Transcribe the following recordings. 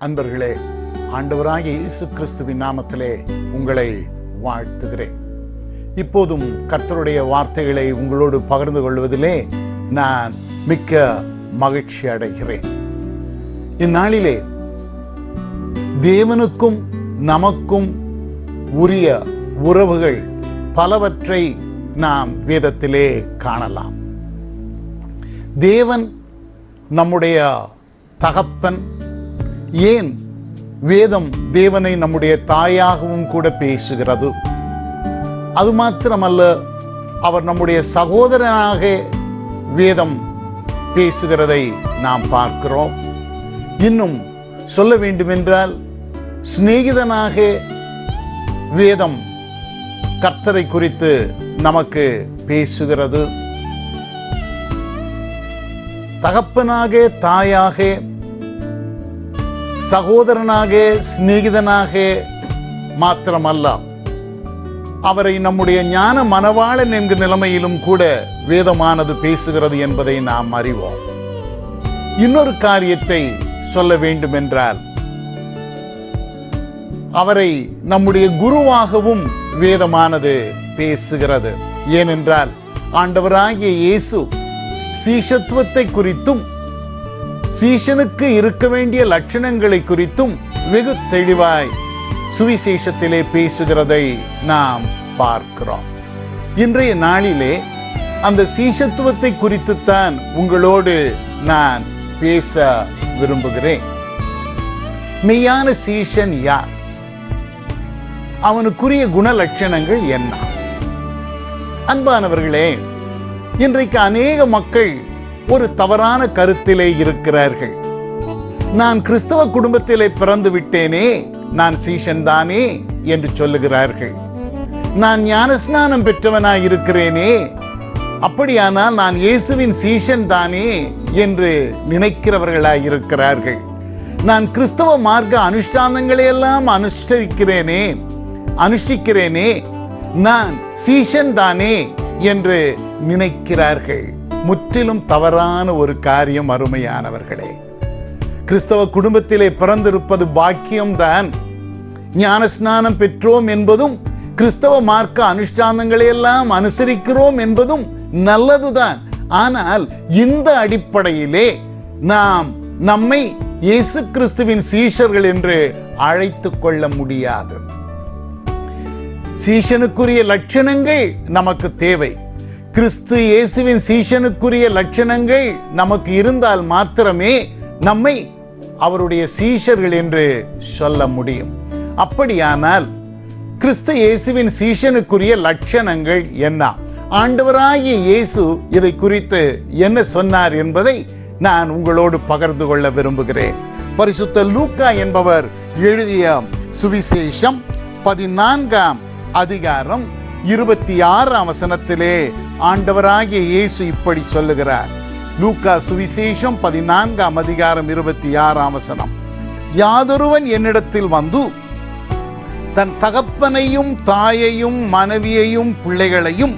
அன்பர்களே, ஆண்டவராகிய இயேசு கிறிஸ்துவின் நாமத்திலே உங்களை வாழ்த்துகிறேன். இப்போதும் கர்த்தருடைய வார்த்தைகளை உங்களோடு பகிர்ந்து கொள்வதிலே நான் மிக்க மகிழ்ச்சி அடைகிறேன். இந்நாளிலே தேவனுக்கும் நமக்கும் உரிய உறவுகள் பலவற்றை நாம் வேதத்திலே காணலாம். தேவன் நம்முடைய தகப்பன். ஏன் வேதம் தேவனை நம்முடைய தாயாகவும் கூட பேசுகிறது. அது மாத்திரமல்ல, அவர் நம்முடைய சகோதரனாக வேதம் பேசுகிறதை நாம் பார்க்கிறோம். இன்னும் சொல்ல வேண்டுமென்றால், சிநேகிதனாக வேதம் கர்த்தரை குறித்து நமக்கு பேசுகிறது. தகப்பனாக, தாயாக, சகோதரனாக, சிநேகிதனாக மாத்திரமல்ல, அவரை நம்முடைய ஞான மனவாளன் என்கிற நிலைமையிலும் கூட வேதமானது பேசுகிறது என்பதை நாம் அறிவோம். இன்னொரு காரியத்தை சொல்ல வேண்டும் என்றால், அவரை நம்முடைய குருவாகவும் வேதமானது பேசுகிறது. ஏனென்றால் ஆண்டவராகிய இயேசு சீஷத்துவத்தை குறித்தும் சீஷனுக்கு இருக்க வேண்டிய லட்சணங்களை குறித்தும் வெகு தெளிவாய் சுவிசேஷத்திலே பேசுகிறதை நாம் பார்க்கிறோம். இன்றைய நாளிலே அந்த சீஷத்துவத்தை குறித்துத்தான் உங்களோடு நான் பேச விரும்புகிறேன். மெய்யான சீஷன் யார்? அவனுக்குரிய குணலட்சணங்கள் என்ன? அன்பானவர்களே, இன்றைக்கு அநேக மக்கள் ஒரு தவறான கருத்திலே இருக்கிறார்கள். நான் கிறிஸ்தவ குடும்பத்திலே பிறந்து விட்டேனே, நான் சீஷன் தானே என்று சொல்லுகிறார்கள். நான் ஞானஸ்நானம் பெற்றவனாய் இருக்கிறேனே, அப்படியானால் நான் இயேசுவின் சீஷன் தானே என்று நினைக்கிறவர்களாய் இருக்கிறார்கள். நான் கிறிஸ்தவ மார்க்க அனுஷ்டானங்களை எல்லாம் அனுஷ்டிக்கிறேனே, நான் சீஷன் தானே என்று நினைக்கிறார்கள். முற்றிலும் தவறான ஒரு காரியம் அருமையானவர்களே. கிறிஸ்தவ குடும்பத்திலே பிறந்திருப்பது பாக்கியம்தான். ஞானஸ்நானம் பெற்றோம் என்பதும் கிறிஸ்தவ மார்க்க அனுஷ்டானங்களை எல்லாம் அனுசரிக்கிறோம் என்பதும் நல்லதுதான். ஆனால் இந்த அடிப்படையிலே நாம் நம்மை இயேசு கிறிஸ்துவின் சீஷர்கள் என்று அழைத்துக் கொள்ள முடியாது. சீஷனுக்குரிய லட்சணங்கள் நமக்கு தேவை. கிறிஸ்து இயேசுவின் சீஷனுக்குரிய லட்சணங்கள் நமக்கு இருந்தால் மாத்திரமே நம்மை அவருடைய சீஷர்கள் என்று சொல்ல முடியும். அப்படியானால் கிறிஸ்து இயேசுவின் சீஷனுக்குரிய லட்சணங்கள் என்ன? ஆண்டவராகிய இயேசு இதை குறித்து என்ன சொன்னார் என்பதை நான் உங்களோடு பகிர்ந்து கொள்ள விரும்புகிறேன். பரிசுத்த லூக்கா என்பவர் எழுதிய சுவிசேஷம் 14ஆம் அதிகாரம் 26ஆம் வசனத்திலே ஆண்டவராகிய இயேசு இப்படி சொல்லுகிறார். லூக்கா சுவிசேஷம் 14ஆம் அதிகாரம் 26ஆம் வசனம். யாதொருவன் என்னிடத்தில் வந்து தன் தகப்பனையும் தாயையும் மனைவியையும் பிள்ளைகளையும்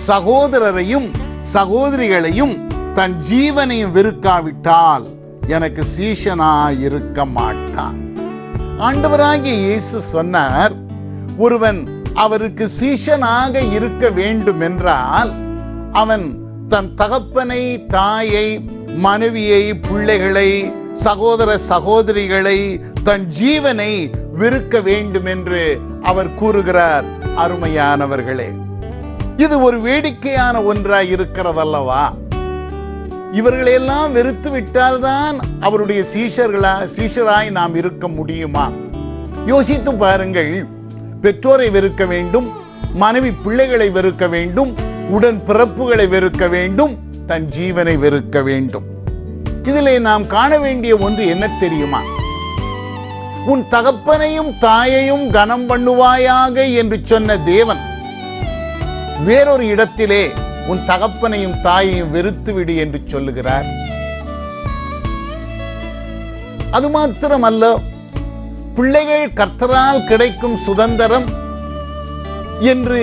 சகோதரரையும் சகோதரிகளையும் தன் ஜீவனையும் வெறுக்காவிட்டால் எனக்கு சீஷனாயிருக்க மாட்டான். ஆண்டவராகிய இயேசு சொன்னார், ஒருவன் அவருக்கு சீஷனாக இருக்க வேண்டும் என்றால் அவன் தன் தகப்பனை, தாயை, மனைவியை, பிள்ளைகளை, சகோதர சகோதரிகளை, தன் ஜீவனை வெறுக்க வேண்டும் என்று அவர் கூறுகிறார். அருமையானவர்களே, இது ஒரு வேடிக்கையான ஒன்றாய் இருக்கிறதல்லவா? இவர்களெல்லாம் வெறுத்து விட்டால்தான் அவருடைய சீஷராய் நாம் இருக்க முடியுமா? யோசித்து பாருங்கள். பெற்றோரை வெறுக்க வேண்டும், மனைவி பிள்ளைகளை வெறுக்க வேண்டும், உடன் பிறப்புகளை வெறுக்க வேண்டும், தன் ஜீவனை வெறுக்க வேண்டும். இதிலே நாம் காண வேண்டிய ஒன்று என்ன தெரியுமா? உன் தகப்பனையும் தாயையும் கனம் பண்ணுவாயாக என்று சொன்ன தேவன் வேறொரு இடத்திலே உன் தகப்பனையும் தாயையும் வெறுத்துவிடு என்று சொல்லுகிறார். அது மாத்திரமல்ல, பிள்ளைகள் கர்த்தரால் கிடைக்கும் சுதந்திரம் என்று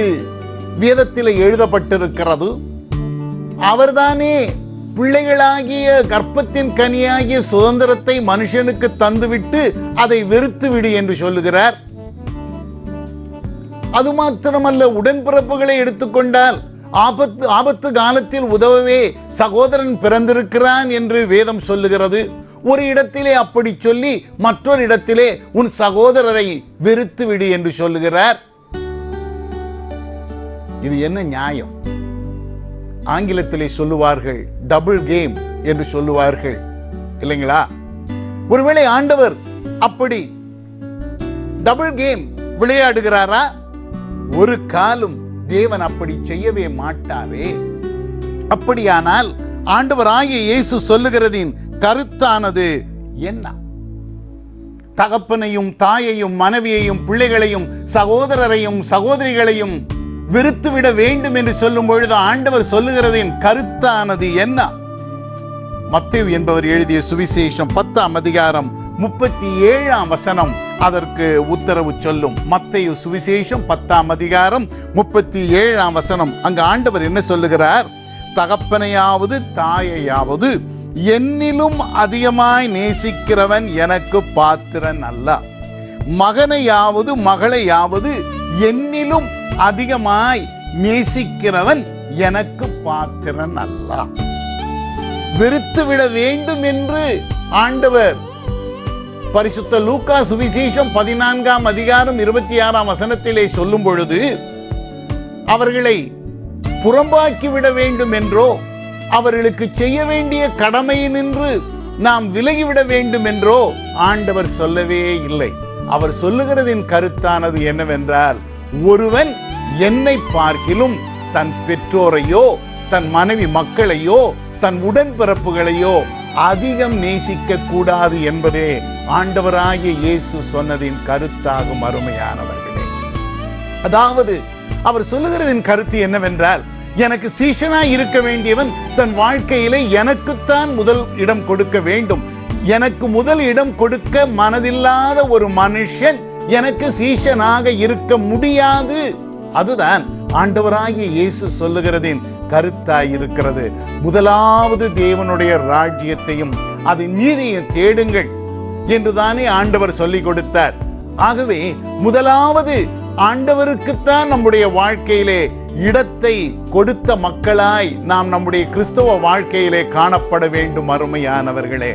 வேதத்தில் எழுதப்பட்டிருக்கிறது. அவர்தானே பிள்ளைகளாகிய கர்ப்பத்தின் கனியாகிய சுதந்திரத்தை மனுஷனுக்கு தந்துவிட்டு அதை வெறுத்து விடு என்று சொல்லுகிறார். அது மாத்திரமல்ல, உடன்பிறப்புகளை எடுத்துக்கொண்டால் ஆபத்து காலத்தில் உதவவே சகோதரன் பிறந்திருக்கிறான் என்று வேதம் சொல்லுகிறது. ஒரு இடத்திலே அப்படி சொல்லி மற்றொரு இடத்திலே உன் சகோதரரை வெறுத்து விடு என்று சொல்லுகிறார். இது என்ன நியாயம்? ஆங்கிலத்திலே சொல்லுவார்கள் டபுள் கேம் என்று சொல்லுவார்கள் இல்லைங்களா? ஒருவேளை ஆண்டவர் அப்படி டபுள் கேம் விளையாடுகிறாரா? ஒரு காலம் தேவன் அப்படி செய்யவே மாட்டாரே. அப்படியானால் ஆண்டவராகிய இயேசு சொல்லுகிறதின் கருத்தானது என்ன? தகப்பனையும் தாயையும் மனைவியையும் பிள்ளைகளையும் சகோதரரையும் சகோதரிகளையும் வெறுத்துவிட வேண்டும் என்று சொல்லும் பொழுது ஆண்டவர் சொல்லுகிறதின் கருத்தானது என்ன? மத்தேயு என்பவர் எழுதிய சுவிசேஷம் 10ஆம் அதிகாரம் 37ஆம் வசனம் அதற்கு உத்தரவு சொல்லும். மத்தேயு சுவிசேஷம் 10ஆம் அதிகாரம் 37ஆம் வசனம். அங்கு ஆண்டவர் என்ன சொல்லுகிறார்? தகப்பனையாவது தாயையாவது என்னிலும் அதிகமாய் நேசிக்கிறவன் எனக்கு பாத்திரன் அல்ல. மகனையாவது மகளையாவது என்னிலும் அதிகமாய் நேசிக்கிறவன் எனக்கு பாத்திரன் அல்ல. வெறுத்துவிட வேண்டும் என்று ஆண்டவர் பரிசுத்த லூக்கா சுவிசேஷம் 14ஆம் அதிகாரம் 26ஆம் வசனத்திலே சொல்லும் பொழுது அவர்களை புறம்பாக்கிவிட வேண்டும் என்றோ அவர்களுக்கு செய்ய வேண்டிய கடமையினின்று நாம் விலகிவிட வேண்டும் என்றோ ஆண்டவர் சொல்லவே இல்லை. அவர் சொல்லுகிறதின் கருத்தானது என்னவென்றால், ஒருவன் என்னை பார்க்கிலும் தன் பெற்றோரையோ தன் மனைவி மக்களையோ தன் உடன்பிறப்புகளையோ அதிகம் நேசிக்க கூடாது என்பதே ஆண்டவராகிய இயேசு சொன்னதின் கருத்தாகும். அருமையானவர்களே, அதாவது அவர் சொல்லுகிறதின் கருத்து என்னவென்றால், எனக்கு சீஷனாய் இருக்க வேண்டியவன் தன் வாழ்க்கையிலே எனக்குத்தான் முதல் இடம் கொடுக்க வேண்டும். எனக்கு முதல் இடம் கொடுக்க மனதில்லாத ஒரு மனுஷன் எனக்கு சீஷனாக இருக்க முடியாது. அதுதான் ஆண்டவராகிய இயேசு சொல்லுகிறதின் கருத்தாய் இருக்கிறது. முதலாவது தேவனுடைய ராஜ்யத்தையும் அது நீதியை தேடுங்கள் என்றுதானே ஆண்டவர் சொல்லிக் கொடுத்தார். ஆகவே முதலாவது ஆண்டவருக்குத்தான் நம்முடைய வாழ்க்கையிலே இடத்தை கொடுத்த மக்களாய் நாம் நம்முடைய கிறிஸ்தவ வாழ்க்கையிலே காணப்பட வேண்டும். அருமையானவர்களே,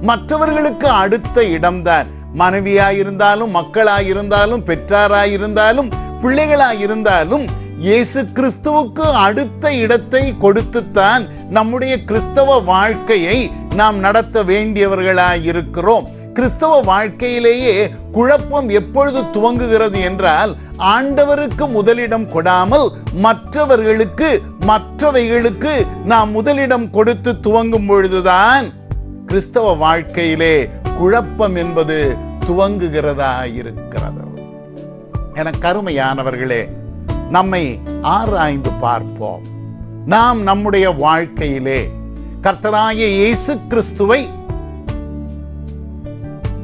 மற்றவர்களுக்கு அடுத்த இடம்தான் மனைவியாயிருந்தாலும் மக்களாயிருந்தாலும் பெற்றாராயிருந்தாலும் பிள்ளைகளாயிருந்தாலும் இயேசு கிறிஸ்துவுக்கு அடுத்த இடத்தை கொடுத்துத்தான் நம்முடைய கிறிஸ்தவ வாழ்க்கையை நாம் நடத்த வேண்டியவர்களாய் இருக்கிறோம். கிறிஸ்தவ வாழ்க்கையிலேயே குழப்பம் எப்பொழுது துவங்குகிறது என்றால், ஆண்டவருக்கு முதலிடம் கொடாமல் மற்றவர்களுக்கு மற்றவைகளுக்கு நாம் முதலிடம் கொடுத்து துவங்கும் பொழுதுதான் கிறிஸ்தவ வாழ்க்கையிலே குழப்பம் என்பது துவங்குகிறதா இருக்கிறது. எனக்கு அருமையானவர்களே, நம்மை ஆராய்ந்து பார்ப்போம். நாம் நம்முடைய வாழ்க்கையிலே கர்த்தராகிய இயேசு கிறிஸ்துவை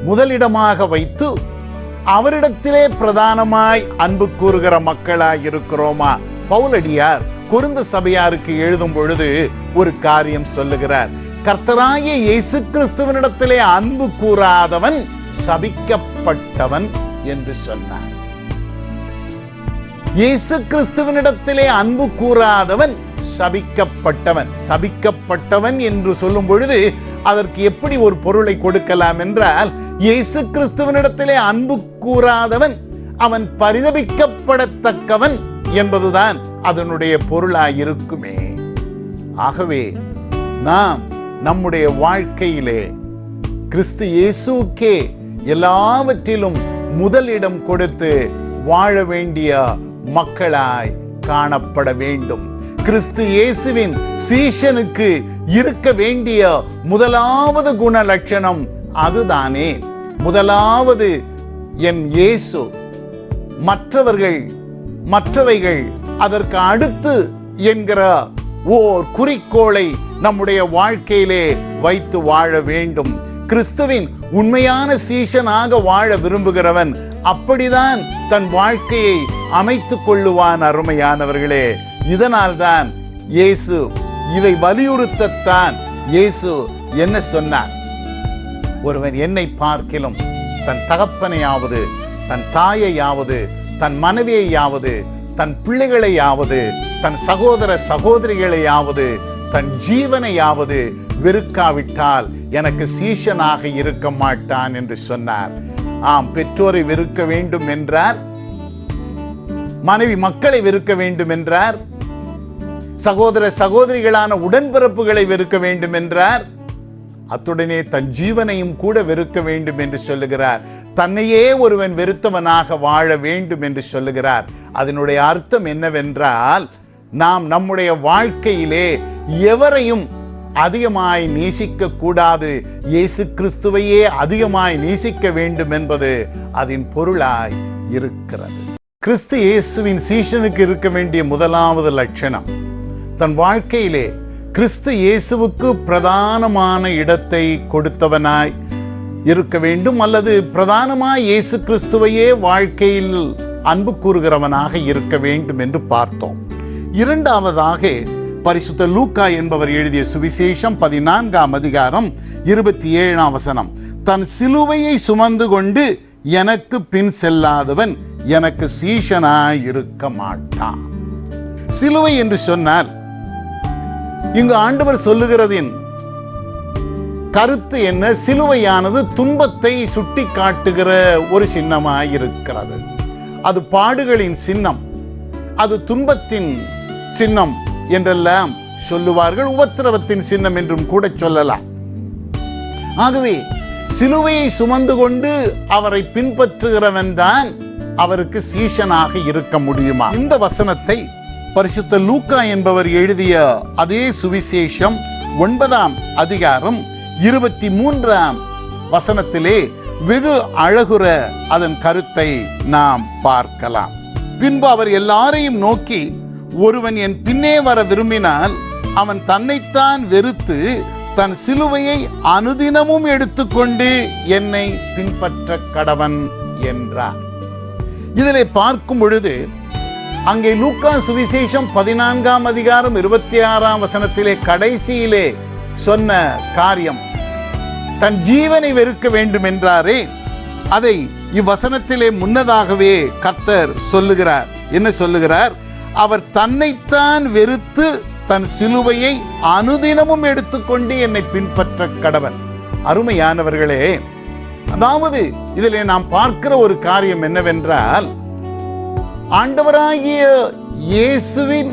முதலிடமாக வைத்து அவரிடத்திலே பிரதானமாய் அன்பு கூறுகிற மக்களாய் இருக்கிறோமா? பவுலடியார் கொரிந்து சபையாருக்கு எழுதும் பொழுது ஒரு காரியம் சொல்லுகிறார். கர்த்தராகிய இயேசு கிறிஸ்துவனிடத்திலே அன்பு கூறாதவன் சபிக்கப்பட்டவன் என்று சொன்னார். இயேசு கிறிஸ்துவனிடத்திலே அன்பு கூறாதவன் சபிக்கப்பட்டவன். சபிக்கப்பட்டவன் என்று சொல்லும் பொழுது அதற்கு எப்படி ஒரு பொருளை கொடுக்கலாம் என்றால், இயேசு கிறிஸ்துவனிடத்திலே அன்பு கூறாதவன் அவன் பரிதபிக்கப்படத்தக்கவன் என்பதுதான் அதனுடைய பொருளாயிருக்குமே. ஆகவே நாம் நம்முடைய வாழ்க்கையிலே கிறிஸ்து இயேசுக்கே எல்லாவற்றிலும் முதலிடம் கொடுத்து வாழ வேண்டிய மக்களாய் காணப்பட வேண்டும். கிறிஸ்து இயேசுவின் சீஷனுக்கு இருக்க வேண்டிய முதலாவது குண லட்சணம் அதுதானே. முதலாவது என் இயேசு, மற்றவைகள் அதற்கு அடுத்து என்கிற ஓர் குறிக்கோளை நம்முடைய வாழ்க்கையிலே வைத்து வாழ வேண்டும். கிறிஸ்துவின் உண்மையான சீஷனாக வாழ விரும்புகிறவன் அப்படிதான் தன் வாழ்க்கையை அமைத்துக் கொள்ளுவான். அருமையானவர்களே, இதனால்தான் இயேசு இதை வலியுறுத்தத்தான் இயேசு என்ன சொன்னார்? ஒருவன் என்னை பார்க்கிலும் தன் தகப்பனையாவது, தன் தாயையாவது, தன் மனைவியையாவது, தன் பிள்ளைகளையாவது, தன் சகோதர சகோதரிகளையாவது, தன் ஜீவனையாவது வெறுக்காவிட்டால் எனக்கு சீஷனாக இருக்க மாட்டான் என்று சொன்னார். ஆம், பெற்றோரை வெறுக்க வேண்டும் என்றார், மனைவி மக்களை வெறுக்க வேண்டும் என்றார், சகோதர சகோதரிகளான உடன்பிறப்புகளை வெறுக்க வேண்டும் என்றார், அத்துடனே தன் ஜீவனையும் கூட வெறுக்க வேண்டும் என்று சொல்லுகிறார். தன்னையே ஒருவன் வெறுத்தவனாக வாழ வேண்டும் என்று சொல்லுகிறார். அதனுடைய அர்த்தம் என்னவென்றால், நாம் நம்முடைய வாழ்க்கையிலே எவரையும் அதிகமாய் நேசிக்க கூடாது, இயேசு கிறிஸ்துவையே அதிகமாய் நேசிக்க வேண்டும் என்பது அதன் பொருளாய் இருக்கிறது. கிறிஸ்து இயேசுவின் சீஷனுக்கு இருக்க வேண்டிய முதலாவது லட்சணம், தன் வாழ்க்கையிலே கிறிஸ்து இயேசுவுக்கு பிரதானமான இடத்தை கொடுத்தவனாய் இருக்க வேண்டும், அல்லது பிரதானமாய் இயேசு கிறிஸ்துவையே வாழ்க்கையில் அன்பு கூறுகிறவனாக இருக்க வேண்டும் என்று பார்த்தோம். இரண்டாவதாக பரிசுத்த லூக்கா என்பவர் எழுதிய சுவிசேஷம் 14ஆம் அதிகாரம் 27ஆம் வசனம், தன் சிலுவையை சுமந்து கொண்டு எனக்கு பின் செல்லாதவன் எனக்கு சீஷனாய் இருக்க மாட்டான். சிலுவை என்று சொன்னால் இங்கு ஆண்டவர் சொல்லுகிறதின் கருத்து என்ன? சிலுவையானது துன்பத்தை சுட்டி காட்டுகிற ஒரு சின்னமாய் இருக்கிறது. அது பாடுகளின் சின்னம், அது துன்பத்தின் சின்னம் என்றெல்லாம் சொல்லுவார்கள், உபத்திரவத்தின் சின்னம் என்றும் கூட சொல்லலாம். ஆகவே சிலுவையை சுமந்து கொண்டு அவரை பின்பற்றுகிறவன் தான் அவருக்கு சீஷனாக இருக்க முடியுமா? இந்த வசனத்தை பரிசுத்த லூக்கா என்பவர் எழுதிய அதே சுவிசேஷம் 9ஆம் அதிகாரம் 23ஆம் வசனத்திலே வெகு அழகுற அதன் கருத்தை நாம் பார்க்கலாம். பின்பு அவர் எல்லாரையும் நோக்கி, ஒருவன் என் பின்னே வர விரும்பினால் அவன் தன்னைத்தான் வெறுத்து தன் சிலுவையை அனுதினமும் எடுத்துக்கொண்டு என்னை பின்பற்ற கடவன் என்றார். இதிலே பார்க்கும் பொழுது அங்கே லூக்கா சுவிசேஷம் 14ஆம் அதிகாரம் 26ஆம் வசனத்திலே கடைசியிலே சொன்ன காரியம், தன் ஜீவனை வெறுக்க வேண்டும் என்றாரே, அதை இவ்வசனத்திலே முன்னதாகவே கர்த்தர் சொல்லுகிறார். என்ன சொல்லுகிறார்? அவர் தன்னைத்தான் வெறுத்து தன் சிலுவையை அனுதினமும் எடுத்துக்கொண்டு என்னை பின்பற்ற கடவன். அருமையானவர்களே, அதாவது இதிலே நாம் பார்க்கிற ஒரு காரியம் என்னவென்றால், ஆண்டவராகிய இயேசுவின்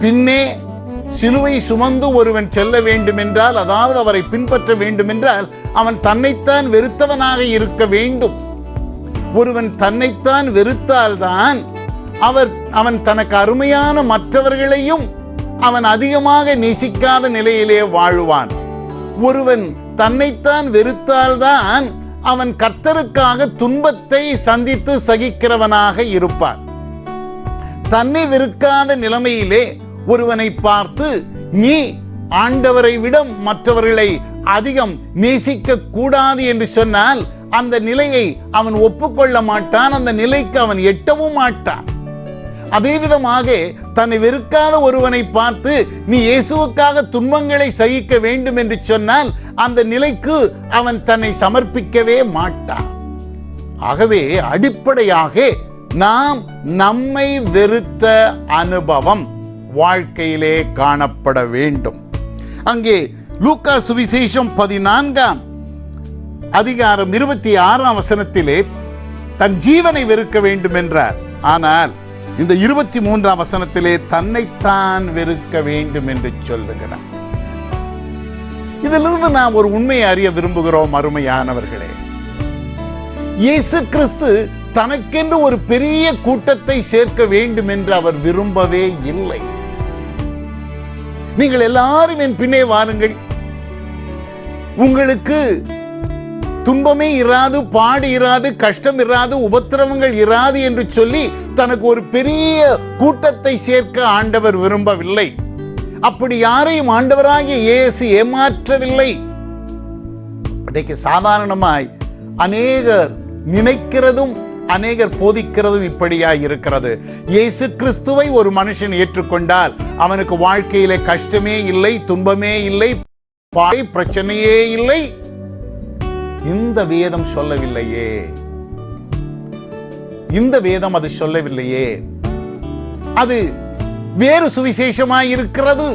பின்னே சிலுவை சுமந்து ஒருவன் செல்ல வேண்டும் என்றால், அதாவது அவரை பின்பற்ற வேண்டும் என்றால், அவன் தன்னைத்தான் வெறுத்தவனாக இருக்க வேண்டும். ஒருவன் தன்னைத்தான் வெறுத்தால்தான் அவன் தனக்கு அருமையான மற்றவர்களையும் அவன் அதிகமாக நேசிக்காத நிலையிலே வாழுவான். ஒருவன் தன்னைத்தான் வெறுத்தால்தான் அவன் கர்த்தருக்காக துன்பத்தை சந்தித்து சகிக்கிறவனாக இருப்பான். தன்னை வெறுக்காத நிலைமையிலே ஒருவனை பார்த்து நீ ஆண்டவரை விட மற்றவர்களை அதிகம் நேசிக்க கூடாது என்று சொன்னால் அந்த நிலையை அவன் ஒப்புக்கொள்ள மாட்டான், அந்த நிலைக்கு அவன் எட்டவும் மாட்டான். அதே விதமாக தன்னை வெறுக்காத ஒருவனை பார்த்து நீ இயேசுவுக்காக துன்பங்களை சகிக்க வேண்டும் என்று சொன்னால் அந்த நிலைக்கு அவன் தன்னை சமர்ப்பிக்கவே மாட்டான். ஆகவே அடிப்படையாக நாம் நம்மை வெறுத்த அனுபவம் வாழ்க்கையிலே காணப்பட வேண்டும். அங்கே லூக்கா சுவிசேஷம் 14ஆம் அதிகாரம் 26ஆம் வசனத்திலே தன் ஜீவனை வெறுக்க வேண்டும் என்றார். ஆனால் இந்த 23ஆம் வசனத்திலே தன்னைத்தான் வெறுக்க வேண்டும் என்று சொல்லுகிறார். இதிலிருந்து நாம் ஒரு உண்மையை அறிய விரும்புகிறோம். அருமையானவர்களே, இயேசு கிறிஸ்து தனக்கென்று ஒரு பெரிய கூட்டத்தை சேர்க்க வேண்டும் என்று அவர் விரும்பவே இல்லை. நீங்கள் எல்லாரும் என் பின்னே வாருங்கள், உங்களுக்கு துன்பமே இராது, பாடு இராது, கஷ்டம் இராது, உபத்திரவங்கள் இராது என்று சொல்லி தனக்கு ஒரு பெரிய கூட்டத்தை சேர்க்க ஆண்டவர் விரும்பவில்லை. அப்படி யாரையும் ஆண்டவராகிய இயேசு ஏமாற்றவில்லை. இன்றைக்கு சாதாரணமாய் அநேகர் நினைக்கிறதும் அநேகர் போதிக்கிறதும் இப்படியா இருக்கிறது. இயேசு கிறிஸ்துவை ஒரு மனுஷன் ஏற்றுக்கொண்டால் அவனுக்கு வாழ்க்கையிலே கஷ்டமே இல்லை, துன்பமே இல்லை, பிரச்சனையே இல்லை. இந்த வேதம் சொல்லவில்லையே, இந்த வேதம் அது சொல்லவில்லையே. அது வேறு சுவிசேஷமாய் இருக்கிறது.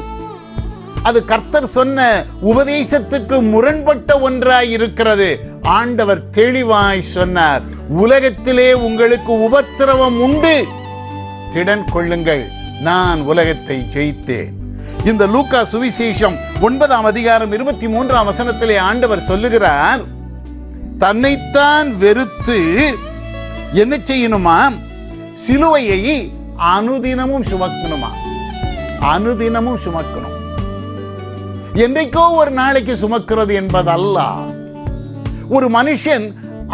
அது கர்த்தர் சொன்ன உபதேசத்துக்கு முரண்பட்ட ஒன்றாய் இருக்கிறது. ஆண்டவர் தெளிவாய் சொன்னார், உலகத்திலே உங்களுக்கு உபத்திரவம் உண்டு, திடன் கொள்ளுங்கள், நான் உலகத்தை ஜெயித்தேன். இந்த லூக்கா சுவிசேஷம் 9ஆம் அதிகாரம் 23ஆம் வசனத்திலே ஆண்டவர் சொல்லுகிறார், தன்னைத்தான் வெறுத்து என்ன செய்யணுமா? சிலுவையை அனுதினமும் சுமக்கணுமா? அனுதினமும் சுமக்கணும். என்றைக்கோ ஒரு நாளைக்கு சுமக்கிறது என்பதல்ல. ஒரு மனுஷன்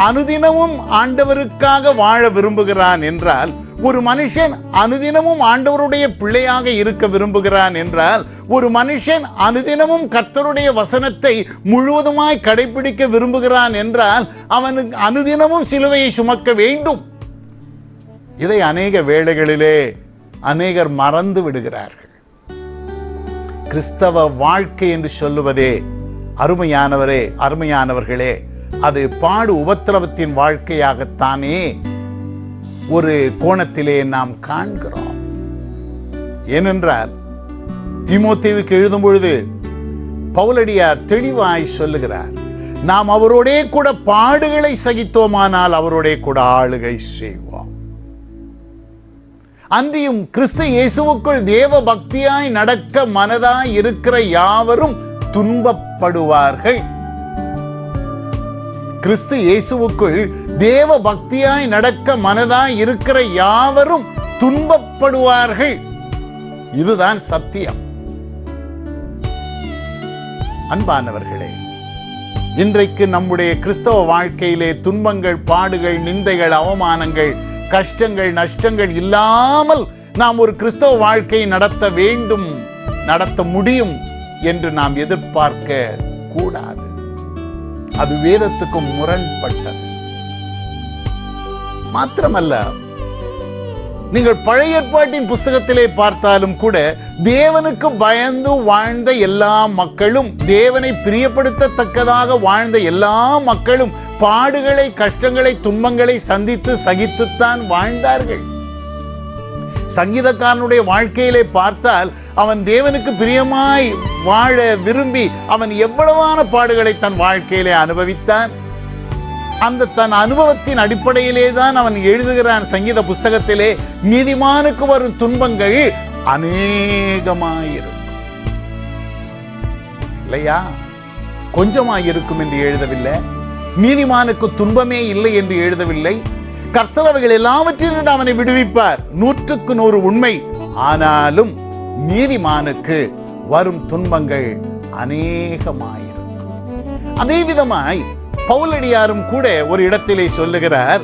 அனுதினமும் ஆண்டவருக்காக வாழ விரும்புகிறான் என்றால், ஒரு மனுஷன் அனுதினமும் ஆண்டவருடைய பிள்ளையாக இருக்க விரும்புகிறான் என்றால், ஒரு மனுஷன் அனுதினமும் கர்த்தருடைய வசனத்தை முழுவதுமாய் கடைபிடிக்க விரும்புகிறான் என்றால், அவனுக்கு அனுதினமும் சிலுவையை சுமக்க வேண்டும். இதை அநேக வேளைகளிலே அநேகர் மறந்து விடுகிறார்கள். கிறிஸ்தவ வாழ்க்கை என்று சொல்லுவதே, அருமையானவர்களே, அது பாடு உபத்திரவத்தின் வாழ்க்கையாகத்தானே ஒரு கோணத்திலே நாம் காண்கிறோம். ஏனென்றால் தீமோத்தேயுவுக்கு எழுதும் பொழுது பவுலடியார் தெளிவாய் சொல்லுகிறார், நாம் அவரோடே கூட பாடுகளை சகித்தோமானால் அவரோடே கூட ஆளுகை செய்வோம். அன்றியும் கிறிஸ்து இயேசுவுக்குள் தேவ பக்தியாய் நடக்க மனதாய் இருக்கிற யாவரும் துன்பப்படுவார்கள். கிறிஸ்து இயேசுவுக்குள் தேவ பக்தியாய் நடக்க மனதாய் இருக்கிற யாவரும் துன்பப்படுவார்கள். இதுதான் சத்தியம். அன்பானவர்களே, இன்றைக்கு நம்முடைய கிறிஸ்தவ வாழ்க்கையிலே துன்பங்கள், பாடுகள், நிந்தைகள், அவமானங்கள், கஷ்டங்கள், நஷ்டங்கள் இல்லாமல் நாம் ஒரு கிறிஸ்தவ வாழ்க்கையை நடத்த வேண்டும், நடத்த முடியும் என்று நாம் எதிர்பார்க்க கூடாது. அது வேதத்துக்கு முரண்பட்டது. மாத்திரமல்ல, நீங்கள் பழைய ஏற்பாட்டின் புஸ்தகத்திலே பார்த்தாலும் கூட தேவனுக்கு பயந்து வாழ்ந்த எல்லா மக்களும், தேவனை பிரியப்படுத்தத்தக்கதாக வாழ்ந்த எல்லா மக்களும் பாடுகளை, கஷ்டங்களை, துன்பங்களை சந்தித்து சகித்துத்தான் வாழ்ந்தார்கள். சங்கீதக்காரனுடைய வாழ்க்கையிலே பார்த்தால் அவன் தேவனுக்கு பிரியமாய் வாழ விரும்பி அவன் எவ்வளவான பாடுகளை தன் வாழ்க்கையிலே அனுபவித்தான். அந்த தன் அனுபவத்தின் அடிப்படையிலே தான் அவன் எழுதுகிறான் சங்கீத புஸ்தகத்திலே, நீதிமானுக்கு வரும் துன்பங்கள் அநேகமாயிருக்கும். இல்லையா? கொஞ்சமாயிருக்கும் என்று எழுதவில்லை. நீதிமானுக்கு துன்பமே இல்லை என்று எழுதவில்லை. கர்த்தர் அவைகள் எல்லாவற்றிலும் அவனை விடுவிப்பார். 100க்கு 100 உண்மை. ஆனாலும் நீதிமானுக்கு வரும் துன்பங்கள் அநேகமாயிருக்கும். அதே விதமாய் பவுலடியாரும் கூட ஒரு இடத்திலே சொல்லுகிறார்,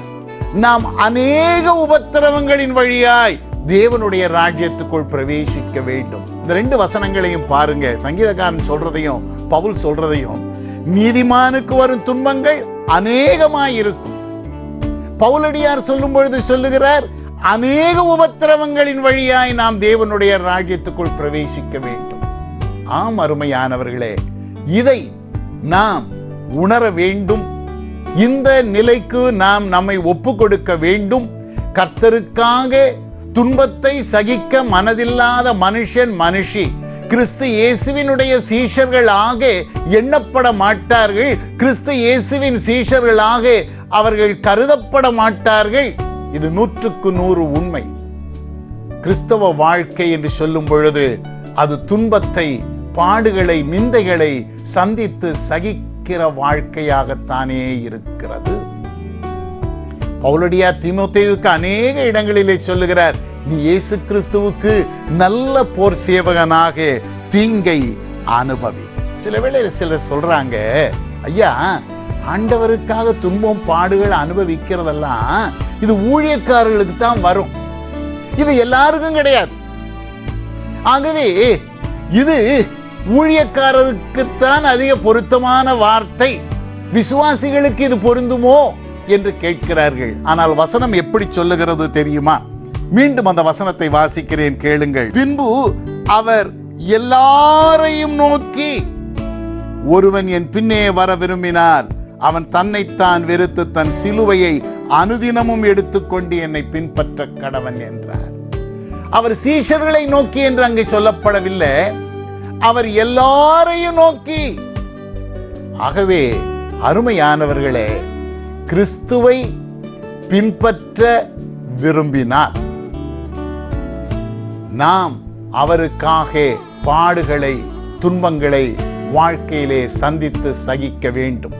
நாம் அநேக உபத்திரவங்களின் வழியாய் தேவனுடைய ராஜ்யத்துக்குள் பிரவேசிக்க வேண்டும். இந்த 2 வசனங்களையும் பாருங்க, சங்கீதக்காரன் சொல்றதையும் பவுல் சொல்றதையும். நீதிமானுக்கு வரும் துன்பங்கள் அநேகமாயிருக்கும். பவுலடியார் சொல்லும் பொழுது சொல்லுகிறார், அநேக உபத்திரவங்களின் வழியாய் நாம் தேவனுடைய ராஜ்யத்துக்குள் பிரவேசிக்க வேண்டும். ஆம் அருமையானவர்களே, இதை நாம் உணர வேண்டும். இந்த நிலைக்கு நாம் நம்மை ஒப்பு கொடுக்க வேண்டும். கர்த்தருக்காக துன்பத்தை சகிக்க மனதில்லாத மனுஷன், மனுஷி கிறிஸ்து இயேசுவினுடைய சீஷர்களாக எண்ணப்பட மாட்டார்கள். கிறிஸ்து இயேசுவின் சீஷர்களாக அவர்கள் கருதப்பட மாட்டார்கள். இது 100க்கு 100 உண்மை. கிறிஸ்தவ வாழ்க்கை என்று சொல்லும் பொழுது அது துன்பத்தை, பாடுகளை, நிந்தைகளை சந்தித்து சகிக்கிற வாழ்க்கையாகத்தானே இருக்கிறது. பவுலடியார் தீமோத்தேயுவுக்கு அநேக இடங்களிலே சொல்லுகிறார், நீ இயேசு கிறிஸ்துவுக்கு நல்ல போர் சேவகனாக தீங்கை அனுபவி. சில வேளையில் சிலர் சொல்றாங்க, ஐயா, ஆண்டவருக்காக துன்பம், பாடுகள் அனுபவிக்கிறதெல்லாம் இது ஊழியக்காரர்களுக்கு தான் வரும், இது எல்லாருக்கும் கிடையாது. ஆகவே இது ஊழியக்காரருக்குத்தான் அதிக பொருத்தமான வார்த்தை, விசுவாசிகளுக்கு இது பொருந்துமோ என்று கேட்கிறார்கள். ஆனால் வசனம் எப்படி சொல்லுகிறது தெரியுமா? மீண்டும் அந்த வசனத்தை வாசிக்கிறேன், கேளுங்கள். பின்பு அவர் எல்லாரையும் நோக்கி, ஒருவன் என் பின்னே வர விரும்பினால் அவன் தன்னைத்தான் வெறுத்து தன் சிலுவையை அனுதினமும் எடுத்துக்கொண்டு என்னை பின்பற்ற கடவன் என்றார். அவர் சீஷர்களை நோக்கி என்று அங்கே சொல்லப்படவில்லை, அவர் எல்லாரையும் நோக்கி. ஆகவே அருமையானவர்களே, கிறிஸ்துவை பின்பற்ற விரும்பினார் நாம் அவருக்காக பாடுகளை, துன்பங்களை வாழ்க்கையிலே சந்தித்து சகிக்க வேண்டும்.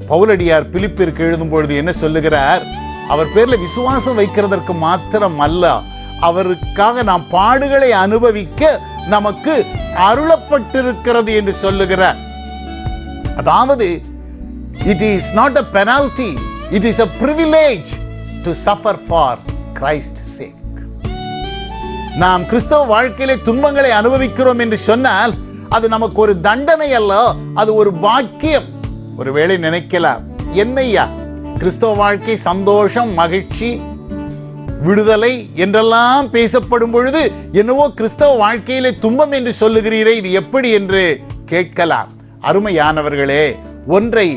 பவுலடியார் பிலிப்பிற்கு எழுதும் பொழுது என்ன சொல்லுகிறார்? அவர் பேர்ல விசுவாசம் வைக்கிறதற்கு மாத்திரம் அல்ல, அவருக்காக நாம் பாடுகளை அனுபவிக்க நமக்கு அருளப்பட்டிருக்கிறது என்று சொல்லுகிறார். அதாவது it is not a penalty, it is a privilege to suffer for Christ's sake. நாம் கிறிஸ்தவ வாழ்க்கையிலே துன்பங்களை அனுபவிக்கிறோம் என்று சொன்னால் அது நமக்கு ஒரு தண்டனை அல்ல, அது ஒரு பாக்கியம். ஒருவேளை நினைக்கலாம், என்னையா கிறிஸ்தவ வாழ்க்கை சந்தோஷம், மகிழ்ச்சி, விடுதலை என்றெல்லாம் பேசப்படும் பொழுது என்னவோ கிறிஸ்தவ வாழ்க்கையிலே துன்பம் என்று சொல்லுகிறீரே, இது எப்படி என்று கேட்கலாம். அருமையானவர்களே, ஒன்றை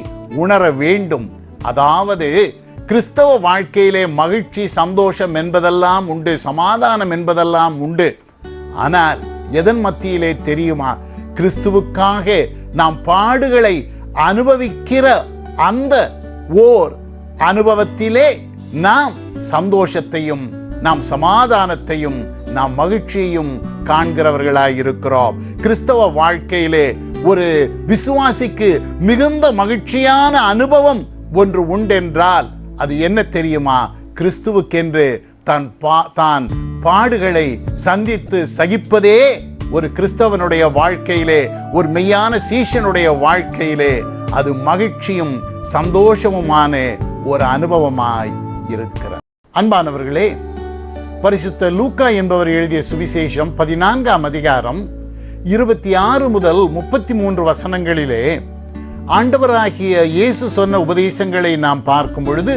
உணர வேண்டும். அதாவது கிறிஸ்தவ வாழ்க்கையிலே மகிழ்ச்சி, சந்தோஷம் என்பதெல்லாம் உண்டு, சமாதானம் என்பதெல்லாம் உண்டு. ஆனால் எதன் மத்தியிலே தெரியுமா? கிறிஸ்துவுக்காக நாம் பாடுகளை அனுபவிக்கிற அந்த ஓர் அனுபவத்திலே நாம் சந்தோஷத்தையும், நாம் சமாதானத்தையும், நாம் மகிழ்ச்சியையும் காண்கிறவர்களாய் இருக்கிறோம். கிறிஸ்தவ வாழ்க்கையிலே ஒரு விசுவாசிக்கு மிகுந்த மகிழ்ச்சியான அனுபவம் ஒன்று உண்டென்றால் அது என்ன தெரியுமா? கிறிஸ்துவுக்கென்று தான் பாடுகளை சந்தித்து சகிப்பதே ஒரு கிறிஸ்தவனுடைய வாழ்க்கையிலே, ஒரு மெய்யான சீஷனுடைய வாழ்க்கையிலே அது மகிழ்ச்சியும் சந்தோஷமுமான ஒரு அனுபவமாய் இருக்கிறது. அன்பானவர்களே, பரிசுத்த லூக்கா என்பவர் எழுதிய சுவிசேஷம் 14ஆம் அதிகாரம் 26 முதல் 33 வசனங்களிலே ஆண்டவராகிய இயேசு சொன்ன உபதேசங்களை நாம் பார்க்கும் பொழுது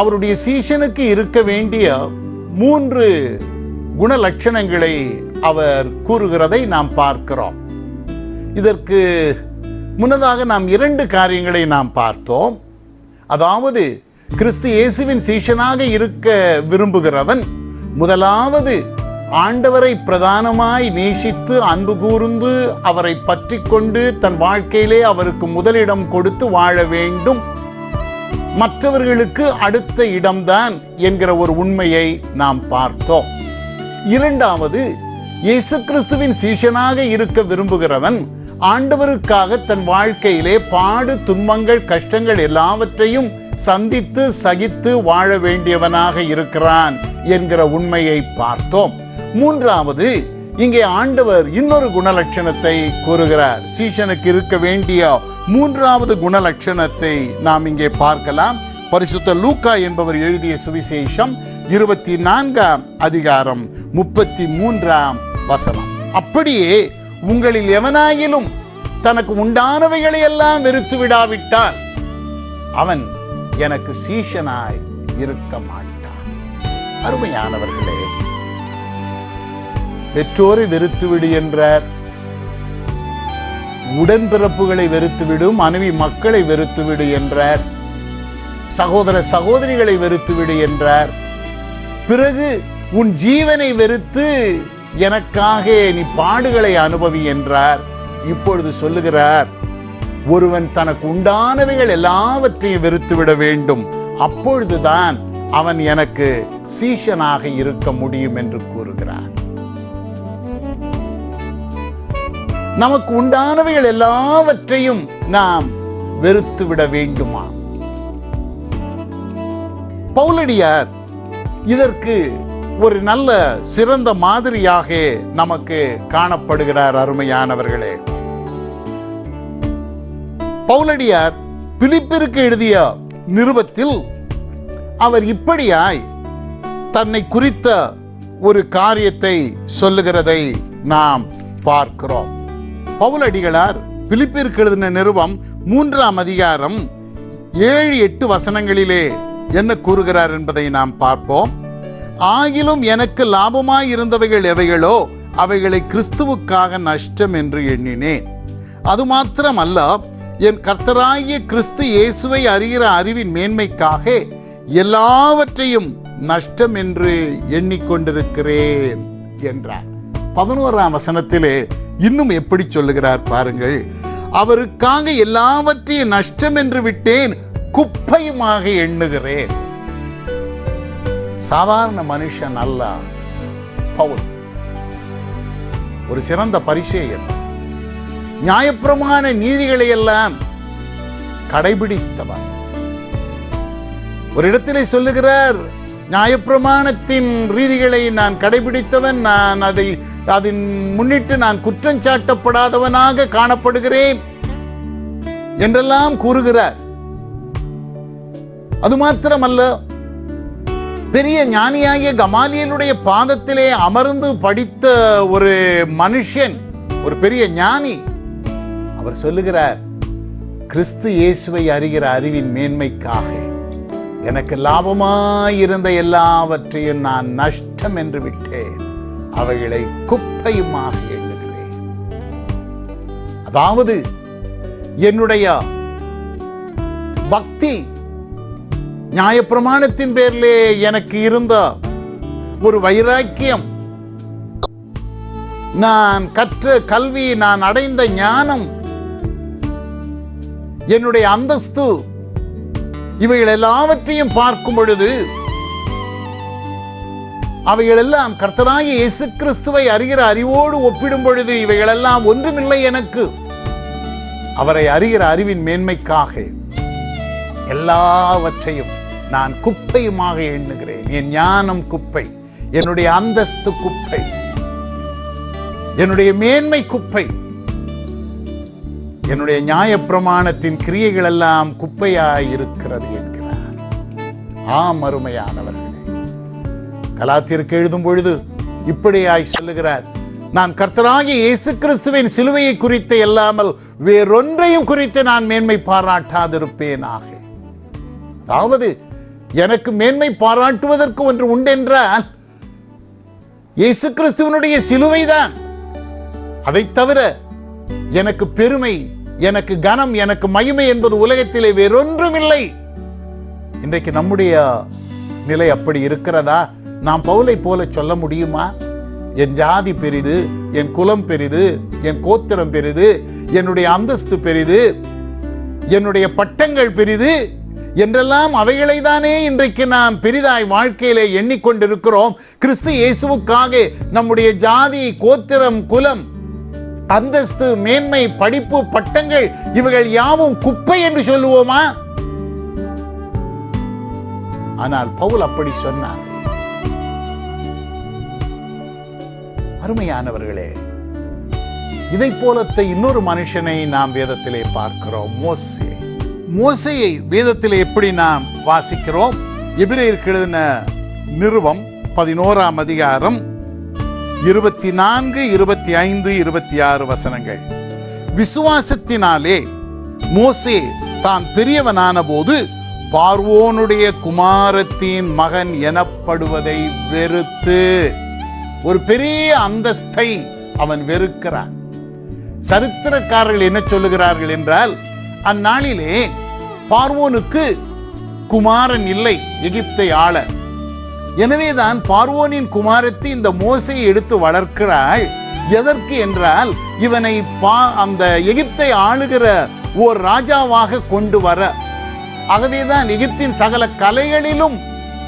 அவருடைய சீஷனுக்கு இருக்க வேண்டிய 3 குணலட்சணங்களை அவர் கூறுகிறதை நாம் பார்க்கிறோம். இதற்கு முன்னதாக நாம் 2 காரியங்களை நாம் பார்த்தோம். அதாவது கிறிஸ்து இயேசுவின் சீஷனாக இருக்க விரும்புகிறவன் முதலாவது ஆண்டவரை பிரதானமாய் நேசித்து அன்பு கூர்ந்து அவரை பற்றி கொண்டு தன் வாழ்க்கையிலே அவருக்கு முதலிடம் கொடுத்து வாழ வேண்டும். மற்றவர்களுக்கு அடுத்த இடம்தான் என்கிற ஒரு உண்மையை நாம் பார்த்தோம். இரண்டாவது, இயேசு கிறிஸ்துவின் சீஷனாக இருக்க விரும்புகிறவன் ஆண்டவருக்காக தன் வாழ்க்கையிலே பாடு, துன்பங்கள், கஷ்டங்கள் எல்லாவற்றையும் சந்தித்து சகித்து வாழ வேண்டியவனாக இருக்கிறான் என்கிற உண்மையை பார்த்தோம். மூன்றாவது, இங்கே ஆண்டவர் இன்னொரு குணலட்சணத்தை கூறுகிறார். சீஷனுக்கு இருக்க வேண்டிய 3வது குணலட்சணத்தை நாம் இங்கே பார்க்கலாம். பரிசுத்த லூக்கா என்பவர் எழுதிய சுவிசேஷம் 24ஆம் அதிகாரம் 33ஆம் வசனம். அப்படியே உங்களில் எவனாயிலும் தனக்கு உண்டானவைகளை எல்லாம் வெறுத்து விடாவிட்டால் அவன் எனக்கு சீஷனாய் இருக்க மாட்டான். அருமையானவர்களே, பெற்றோரை வெறுத்துவிடு என்றார், உடன்பிறப்புகளை வெறுத்துவிடு, மனைவி மக்களை வெறுத்துவிடு என்றார், சகோதர சகோதரிகளை வெறுத்துவிடு என்றார். பிறகு உன் ஜீவனை வெறுத்து எனக்காக நீ பாடுகளை அனுபவி என்றார். இப்பொழுது சொல்லுகிறார், ஒருவன் தனக்கு உண்டானவைகள் எல்லாவற்றையும் வெறுத்துவிட வேண்டும், அப்பொழுதுதான் அவன் எனக்கு சீஷனாக இருக்க முடியும் என்று கூறுகிறார். நமக்கு உண்டானவைகள் எல்லாவற்றையும் நாம் வெறுத்துவிட வேண்டுமா? பவுலடியார் இதற்கு ஒரு நல்ல சிறந்த மாதிரியாக நமக்கு காணப்படுகிறார். அருமையானவர்களே, பவுலடியார் பிலிப்பிற்கு எழுதிய நிருபத்தில் அவர் இப்படியாய் தன்னை குறித்த ஒரு காரியத்தை சொல்லுகிறதை நாம் பார்க்கிறோம். பவுலடிகளார் பிலிப்பிற்கு எழுதின நிருபம் 3ஆம் அதிகாரம் 7-8 வசனங்களிலே என்ன கூறுகிறார் என்பதை நாம் பார்ப்போம். ஆகிலும் எனக்கு லாபமாய் இருந்தவைகள் எவைகளோ அவைகளை கிறிஸ்துவுக்காக நஷ்டம் என்று எண்ணினேன். அது மாத்திரமல்ல, என் கர்த்தராகிய கிறிஸ்து இயேசுவை அறிகிற அறிவின் மேன்மைக்காக எல்லாவற்றையும் நஷ்டம் என்று எண்ணிக்கொண்டிருக்கிறேன் என்றார். 11ஆம் வசனத்திலே இன்னும் எப்படி சொல்லுகிறார் பாருங்கள். அவருக்காக எல்லாவற்றையும் நஷ்டம் என்று விட்டேன், குப்பையுமாக எண்ணுகிறேன். சாதாரண மனுஷன் அல்ல பவுல், ஒரு சிறந்த பரிசேயன். நியாயப்பிரமாண நீதிகளை எல்லாம் கடைபிடித்தவன். ஒரு இடத்திலே சொல்லுகிறார், நியாயப்பிரமாணத்தின் ரீதிகளை நான் கடைபிடித்தவன், நான் அதன் முன்னிட்டு நான் குற்றஞ்சாட்டப்படாதவனாக காணப்படுகிறேன் என்றெல்லாம் கூறுகிறார். அது மாத்திரமல்ல, பெரிய ஞானியாகிய கமாலியலுடைய பாதத்திலே அமர்ந்து படித்த ஒரு மனுஷன், ஒரு பெரிய ஞானி, அவர் சொல்லுகிறார், கிறிஸ்து இயேசுவை அறிகிற அறிவின் மேன்மைக்காக எனக்கு லாபமாயிருந்த எல்லாவற்றையும் நான் நஷ்டம் என்று விட்டேன், அவைகளை குப்பையுமாக எண்ணுகிறேன். அதாவது என்னுடைய பக்தி, நியாயப்பிரமாணத்தின் பேரிலே எனக்கு இருந்த ஒரு வைராக்கியம், நான் கற்ற கல்வி, நான் அடைந்த ஞானம், என்னுடைய அந்தஸ்து, இவைகள் எல்லாவற்றையும் பார்க்கும் பொழுது அவைகளெல்லாம் கர்த்தராகிய இயேசு கிறிஸ்துவை அறிகிற அறிவோடு ஒப்பிடும் பொழுது இவைகளெல்லாம் ஒன்றுமில்லை எனக்கு. அவரை அறிகிற அறிவின் மேன்மைக்காக எல்லாவற்றையும் நான் குப்பையுமாக எண்ணுகிறேன். என் ஞானம் குப்பை, என்னுடைய அந்தஸ்து குப்பை, என்னுடைய மேன்மை குப்பை, என்னுடைய நியாயப்பிரமாணத்தின் கிரியைகள் எல்லாம் குப்பையாய் இருக்கிறது என்கிறார். ஆம் அருமையானவர்களே, கலாத்தியருக்கு எழுதும் பொழுது இப்படியாய் சொல்லுகிறார், நான் கர்த்தராகிய இயேசு கிறிஸ்துவின் சிலுவையை குறித்து இல்லாமல் வேறொன்றையும் குறித்து நான் மேன்மை பாராட்டாதிருப்பேனாக. அதாவது எனக்கு மேன்மை பாராட்டுவதற்கு ஒன்று உண்டென்றால் இயேசு கிறிஸ்துவனுடைய சிலுவைதான். அதை தவிர எனக்கு பெருமை, எனக்கு கனம், எனக்கு மகிமை என்பது உலகத்திலே வேறொன்றும் இல்லை. இன்றைக்கு நம்முடைய நிலை அப்படி இருக்கிறதா? நாம் பவுலை போல சொல்ல முடியுமா? என் ஜாதி பெரிது, என் குலம் பெரிது, என் கோத்திரம் பெரிது, என்னுடைய அந்தஸ்து பெரிது, என்னுடைய பட்டங்கள் பெரிது என்றெல்லாம் அவைகளை தானே இன்றைக்கு நாம் பெரிதாய் வாழ்க்கையிலே எண்ணிக்கொண்டிருக்கிறோம். கிறிஸ்து இயேசுவுக்காக நம்முடைய ஜாதி, கோத்திரம், குலம், அந்தஸ்து, மேன்மை, படிப்பு, பட்டங்கள் இவைகள் யாவும் குப்பை என்று சொல்லுவோமா? ஆனால் பவுல் அப்படி சொன்னார். அருமையானவர்களே, இதை போலத்த இன்னொரு மனுஷனை நாம் வேதத்திலே பார்க்கிறோம், மோசே. மோசேயை வேதத்திலே எப்படி நாம் வாசிக்கிறோம்? எபிரேயருக்கு எழுதின நிருபம் 11ஆம் அதிகாரம் 24, 25, 26 வசனங்கள். விசுவாசத்தினாலே மோசே தான் பெரியவனான போது பார்வோனுடைய குமாரத்தின் மகன் எனப்படுவதை வெறுத்து, ஒரு பெரிய அந்தஸ்தை அவன் வெறுக்கிறான். சரித்திரக்காரர்கள் என்ன சொல்லுகிறார்கள் என்றால், அந்நாளிலே பார்வோனுக்கு குமாரன் இல்லை எகிப்தை ஆள. எனவேதான் பார்வோனின் குமாரத்தி இந்த மோசையை எடுத்து வளர்க்கிறாள். எதற்கு என்றால், இவனை அந்த எகிப்தை ஆளுகிற ஓர் ராஜாவாக கொண்டு வர. ஆகவேதான் எகிப்தின் சகல கலைகளிலும்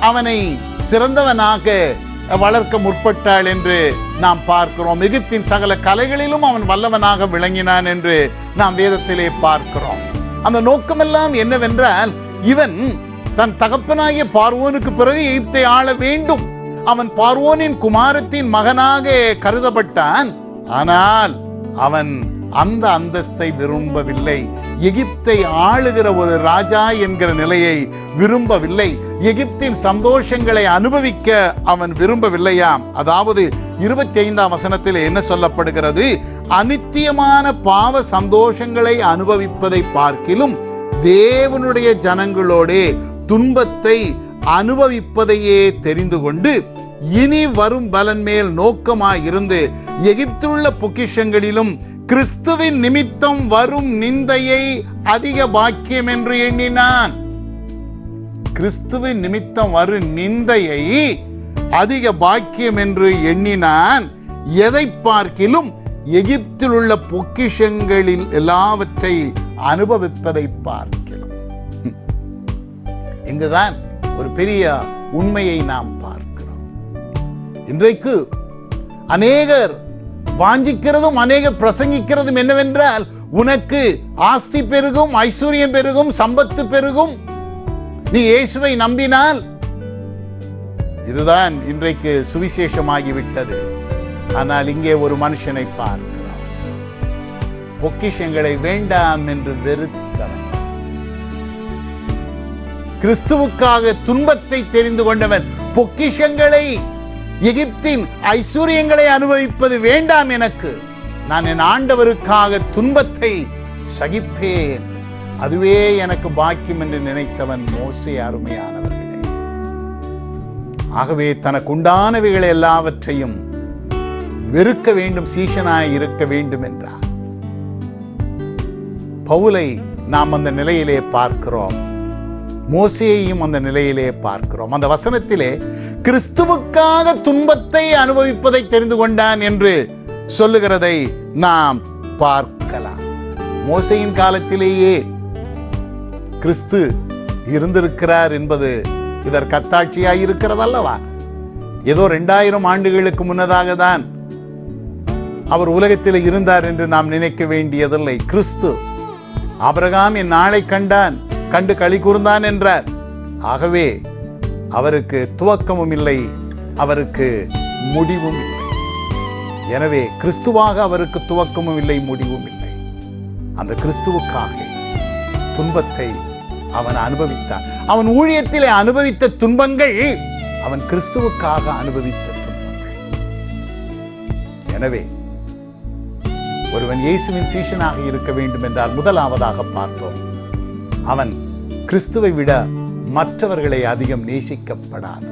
அவனை சிறந்தவனாக வளர்க்க முற்பட்டாள் என்று நாம் பார்க்கிறோம். எகிப்தின் சகல கலைகளிலும் அவன் வல்லவனாக விளங்கினான் என்று நாம் வேதத்திலே பார்க்கிறோம். அந்த நோக்கமெல்லாம் என்னவென்றால், இவன் தன் தகப்பனாகிய பார்வோனுக்கு பிறகு எகிப்தை ஆள வேண்டும். அவன் பார்வோனின் குமாரத்தின் மகனாக கருதப்பட்டான். ஆனால் அவன் அந்த அந்தஸ்தை விரும்பவில்லை. எகிப்தை ஆளுகிற ஒரு ராஜா என்கிற நிலையை விரும்பவில்லை. எகிப்தின் சந்தோஷங்களை அனுபவிக்க அவன் விரும்பவில்லையாம். அதாவது 25ஆம் வசனத்தில் என்ன சொல்லப்படுகிறது? அநித்தியமான பாவ சந்தோஷங்களை அனுபவிப்பதை பார்க்கிலும் தேவனுடைய ஜனங்களோடே துன்பத்தை அனுபவிப்பதையே தெரிந்து கொண்டு இனி வரும் பலன் மேல் நோக்கமாயிருந்து எகிப்துள்ள பொக்கிஷங்களிலும் கிறிஸ்துவின் நிமித்தம் வரும் நிந்தையை அதிக பாக்கியம் என்று எண்ணினான். கிறிஸ்துவின் நிமித்தம் வரும் நிந்தையை அதிக பாக்கியம் என்று எண்ணினான். எதை பார்க்கிலும் எகிப்தில் உள்ள பொக்கிஷங்களில் எல்லாவற்றை அனுபவிப்பதை பார்க்கலாம். இங்குதான் ஒரு பெரிய உண்மையை நாம் பார்க்கிறோம். இன்றைக்கு அநேகர் வாஞ்சிக்கிறதும் அநேகர் பிரசங்கிக்கிறதும் என்னவென்றால், உனக்கு ஆஸ்தி பெருகும், ஐஸ்வர்யம் பெருகும், சம்பத்து பெருகும், நீ இயேசுவை நம்பினால். இதுதான் இன்றைக்கு சுவிசேஷமாகிவிட்டது. ஆனால் இங்கே ஒரு மனுஷனை பார்க்கிறோம், பொக்கிஷங்களை வேண்டாம் என்று வெறுத்தவன், கிறிஸ்துவுக்காக துன்பத்தை தெரிந்து கொண்டவன். பொக்கிஷங்களை, எகிப்தின் ஐஸ்வர்யங்களை அனுபவிப்பது வேண்டாம் எனக்கு, நான் என் ஆண்டவருக்காக துன்பத்தை சகிப்பேன், அதுவே எனக்கு பாக்கியம் என்று நினைத்தவன் மோசே. அருமையானவர்களே, ஆகவே தனக்கு உண்டானவைகளை எல்லாவற்றையும் வெறுக்க வேண்டும், சீஷனாய் இருக்க வேண்டும் என்றார். பவுலை நாம் அந்த நிலையிலே பார்க்கிறோம், மோசேயையும் அந்த நிலையிலே பார்க்கிறோம். அந்த வசனத்திலே கிறிஸ்துவுக்காக துன்பத்தை அனுபவிப்பதை தெரிந்து கொண்டான் என்று சொல்லுகிறதை நாம் பார்க்கலாம். மோசேயின் காலத்திலேயே கிறிஸ்து இருந்திருக்கிறார் என்பது இதற்கு அத்தாட்சியாய் இருக்கிறது அல்லவா? ஏதோ 2000 ஆண்டுகளுக்கு முன்னதாக தான் அவர் உலகத்தில் இருந்தார் என்று நாம் நினைக்க வேண்டியதில்லை. கிறிஸ்து ஆபிரகாம் என் நாளை கண்டான், கண்டு களி கூர்ந்தான் என்றார். ஆகவே அவருக்கு துவக்கமும் இல்லை, அவருக்கு முடிவும் இல்லை. எனவே கிறிஸ்துவாக அவருக்கு துவக்கமும் இல்லை, முடிவும் இல்லை. அந்த கிறிஸ்துவுக்காக துன்பத்தை அவன் அனுபவித்தான். அவன் ஊழியத்திலே அனுபவித்த துன்பங்கள் அவன் கிறிஸ்துவுக்காக அனுபவித்த துன்பங்கள். எனவே ஒருவன் இயேசுவின் சீஷனாக இருக்க வேண்டும் என்றால் முதலாவதாக பார்த்தோம், அவன் கிறிஸ்துவை விட மற்றவர்களை அதிகம் நேசிக்கப்படாது.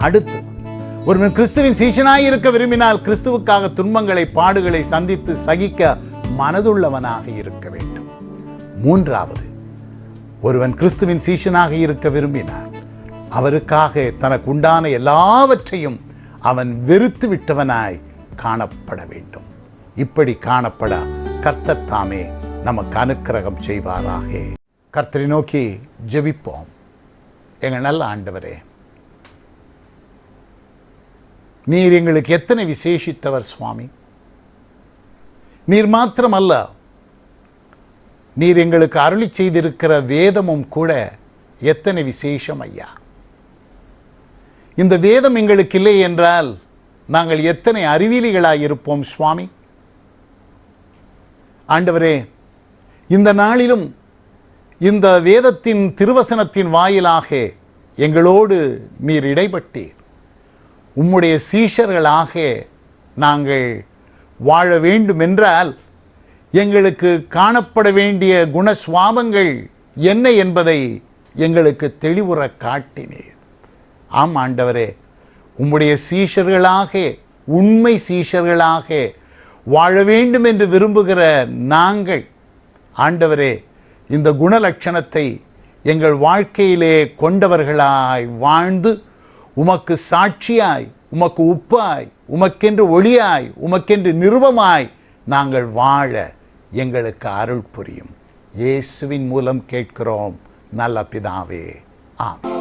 அடுத்து, ஒருவன் கிறிஸ்துவின் சீஷனாய் இருக்க விரும்பினால் கிறிஸ்துவுக்காக துன்பங்களை, பாடுகளை சந்தித்து சகிக்க மனதுள்ளவனாக இருக்க வேண்டும். மூன்றாவது, ஒருவன் கிறிஸ்துவின் சீஷனாக இருக்க விரும்பினார் அவருக்காக தனக்கு உண்டான எல்லாவற்றையும் அவன் வெறுத்து விட்டவனாய் காணப்பட வேண்டும். இப்படி காணப்பட கர்த்தர் தாமே நமக்கு அனுக்கிரகம் செய்வாராக. கர்த்தரை நோக்கி ஜெபிப்போம். எங்கள் நல்ல ஆண்டவரே, நீர் எங்களுக்கு எத்தனை விசேஷித்தவர் சுவாமி. நீர் மாத்திரமல்ல, நீர் எங்களுக்கு அருளி செய்திருக்கிற வேதமும் கூட எத்தனை விசேஷம் ஐயா. இந்த வேதம் எங்களுக்கு இல்லை என்றால் நாங்கள் எத்தனை அறிவிலிகளாய் இருப்போம் சுவாமி. ஆண்டவரே, இந்த நாளிலும் இந்த வேதத்தின் திருவசனத்தின் வாயிலாக எங்களோடு நீர் இடைப்பட்டீர். உம்முடைய சீஷர்களாக நாங்கள் வாழ வேண்டும் என்றால் எங்களுக்கு காணப்பட வேண்டிய குணஸ்வாபங்கள் என்ன என்பதை எங்களுக்கு தெளிவுற காட்டினீர். ஆம் ஆண்டவரே, உம்முடைய சீஷர்களாக, உண்மை சீஷர்களாக வாழ வேண்டும் என்று விரும்புகிற நாங்கள் ஆண்டவரே, இந்த குணலட்சணத்தை எங்கள் வாழ்க்கையிலே கொண்டவர்களாய் வாழ்ந்து உமக்கு சாட்சியாய், உமக்கு உப்பாய், உமக்கென்று ஒளியாய், உமக்கென்று நிருபமாய் நாங்கள் வாழ எங்களுக்கு அருள் புரியும். இயேசுவின் மூலம் கேட்கிறோம் நல்ல பிதாவே, ஆமென்.